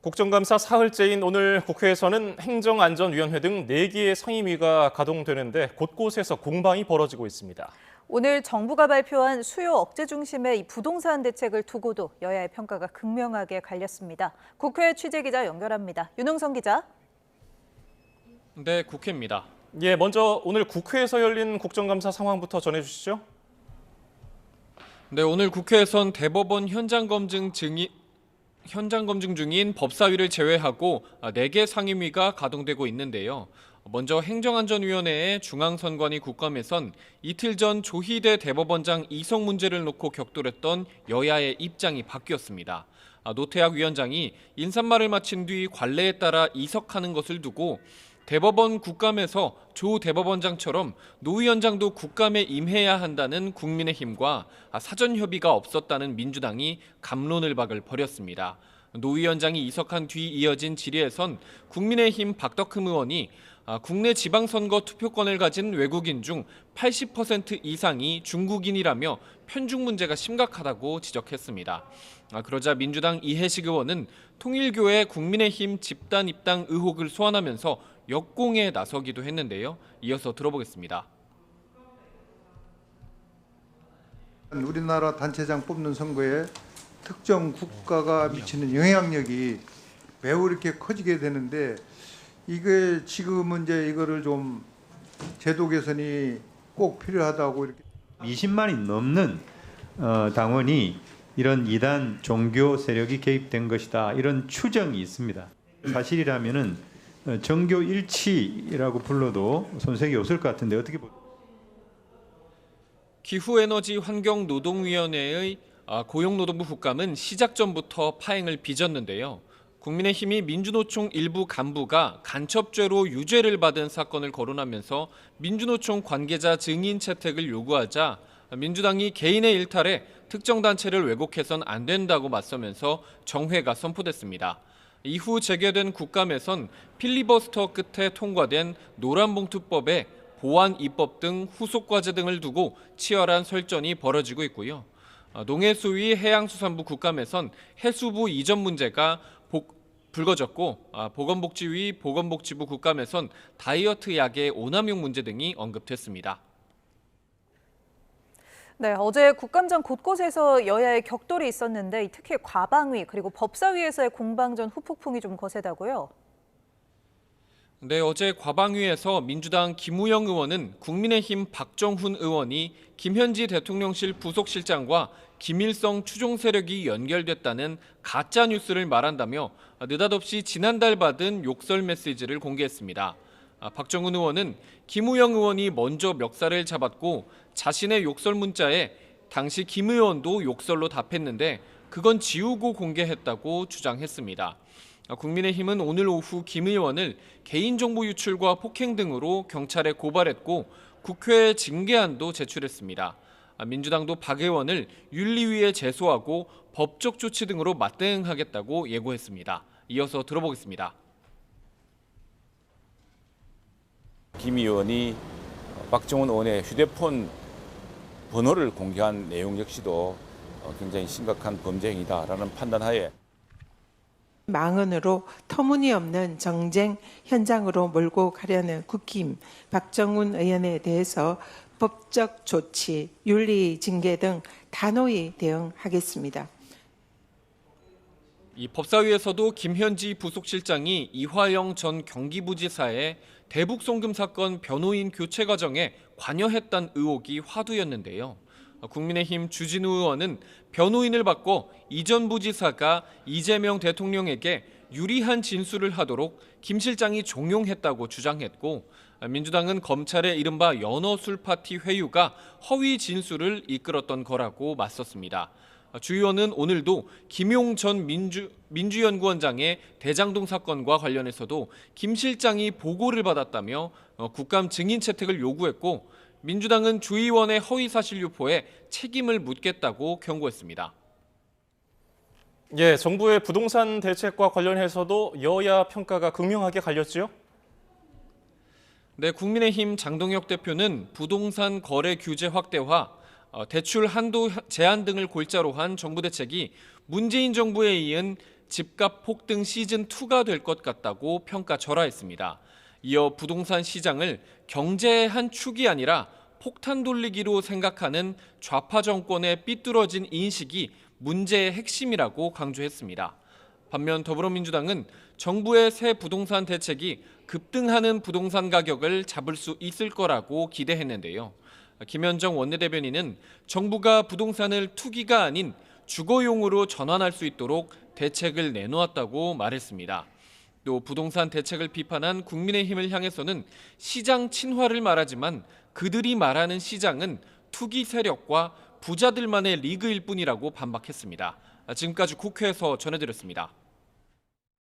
국정감사 사흘째인 오늘 국회에서는 행정안전위원회 등 4개의 상임위가 가동되는데 곳곳에서 공방이 벌어지고 있습니다. 오늘 정부가 발표한 수요 억제 중심의 이 부동산 대책을 두고도 여야의 평가가 극명하게 갈렸습니다. 국회 취재기자 연결합니다. 윤홍성 기자. 네, 국회입니다. 먼저 오늘 국회에서 열린 국정감사 상황부터 전해주시죠. 네, 오늘 국회에선 대법원 현장 검증 중인 법사위를 제외하고 4개 상임위가 가동되고 있는데요. 먼저 행정안전위원회의 중앙선관위 국감에선 이틀 전 조희대 대법원장 이석 문제를 놓고 격돌했던 여야의 입장이 바뀌었습니다. 노태학 위원장이 인사말을 마친 뒤 관례에 따라 이석하는 것을 두고 대법원 국감에서 조 대법원장처럼 노 위원장도 국감에 임해야 한다는 국민의힘과 사전 협의가 없었다는 민주당이 갑론을박을 벌였습니다. 노 위원장이 이석한 뒤 이어진 질의에선 국민의힘 박덕흠 의원이 국내 지방선거 투표권을 가진 외국인 중 80% 이상이 중국인이라며 편중 문제가 심각하다고 지적했습니다. 그러자 민주당 이해식 의원은 통일교의 국민의힘 집단 입당 의혹을 소환하면서 역공에 나서기도 했는데요. 이어서 들어보겠습니다. 우리나라 단체장 뽑는 선거에 특정 국가가 미치는 영향력이 매우 이렇게 커지게 되는데 이게 지금은 이제 이거를 좀 제도 개선이 꼭 필요하다고 이렇게 20만이 넘는 당원이 이런 이단 종교 세력이 개입된 것이다 이런 추정이 있습니다. 사실이라면은 정교 일치라고 불러도 손색이 없을 것 같은데 어떻게 보세요? 기후에너지환경노동위원회의 고용노동부 국감은 시작 전부터 파행을 빚었는데요. 국민의힘이 민주노총 일부 간부가 간첩죄로 유죄를 받은 사건을 거론하면서 민주노총 관계자 증인 채택을 요구하자 민주당이 개인의 일탈에 특정 단체를 왜곡해선 안 된다고 맞서면서 정회가 선포됐습니다. 이후 재개된 국감에선 필리버스터 끝에 통과된 노란봉투법에 보안 입법 등 후속 과제 등을 두고 치열한 설전이 벌어지고 있고요. 농해수위 해양수산부 국감에선 해수부 이전 문제가 불거졌고 보건복지위 보건복지부 국감에선 다이어트 약의 오남용 문제 등이 언급됐습니다. 네, 어제 국감장 곳곳에서 여야의 격돌이 있었는데 특히 과방위 그리고 법사위에서의 공방전 후폭풍이 좀 거세다고요? 네, 어제 과방위에서 민주당 김우영 의원은 국민의힘 박정훈 의원이 김현지 대통령실 부속실장과 김일성 추종 세력이 연결됐다는 가짜 뉴스를 말한다며 느닷없이 지난달 받은 욕설 메시지를 공개했습니다. 박정훈 의원은 김우영 의원이 먼저 멱살을 잡았고 자신의 욕설 문자에 당시 김 의원도 욕설로 답했는데 그건 지우고 공개했다고 주장했습니다. 국민의힘은 오늘 오후 김 의원을 개인정보 유출과 폭행 등으로 경찰에 고발했고 국회에 징계안도 제출했습니다. 민주당도 박 의원을 윤리위에 제소하고 법적 조치 등으로 맞대응하겠다고 예고했습니다. 이어서 들어보겠습니다. 김 의원이 박정훈 의원의 휴대폰 번호를 공개한 내용 역시도 굉장히 심각한 범죄 행위다라는 판단하에 망언으로 터무니없는 정쟁 현장으로 몰고 가려는 국힘 박정훈 의원에 대해서 법적 조치, 윤리 징계 등 단호히 대응하겠습니다. 이 법사위에서도 김현지 부속실장이 이화영 전 경기부지사의 대북 송금 사건 변호인 교체 과정에 관여했다는 의혹이 화두였는데요. 국민의힘 주진우 의원은 변호인을 바꿔 이전 부지사가 이재명 대통령에게 유리한 진술을 하도록 김 실장이 종용했다고 주장했고 민주당은 검찰의 이른바 연어술 파티 회유가 허위 진술을 이끌었던 거라고 맞섰습니다. 주 의원은 오늘도 김용 전 민주연구원장의 대장동 사건과 관련해서도 김 실장이 보고를 받았다며 국감 증인 채택을 요구했고 민주당은 주 의원의 허위사실 유포에 책임을 묻겠다고 경고했습니다. 정부의 부동산 대책과 관련해서도 여야 평가가 극명하게 갈렸죠? 네, 국민의힘 장동혁 대표는 부동산 거래 규제 확대와 대출 한도 제한 등을 골자로 한 정부 대책이 문재인 정부에 이은 집값 폭등 시즌2가 될 것 같다고 평가절하했습니다. 이어 부동산 시장을 경제의 한 축이 아니라 폭탄 돌리기로 생각하는 좌파 정권의 삐뚤어진 인식이 문제의 핵심이라고 강조했습니다. 반면 더불어민주당은 정부의 새 부동산 대책이 급등하는 부동산 가격을 잡을 수 있을 거라고 기대했는데요. 김현정 원내대변인은 정부가 부동산을 투기가 아닌 주거용으로 전환할 수 있도록 대책을 내놓았다고 말했습니다. 또 부동산 대책을 비판한 국민의힘을 향해서는 시장 친화를 말하지만 그들이 말하는 시장은 투기 세력과 부자들만의 리그일 뿐이라고 반박했습니다. 지금까지 국회에서 전해드렸습니다.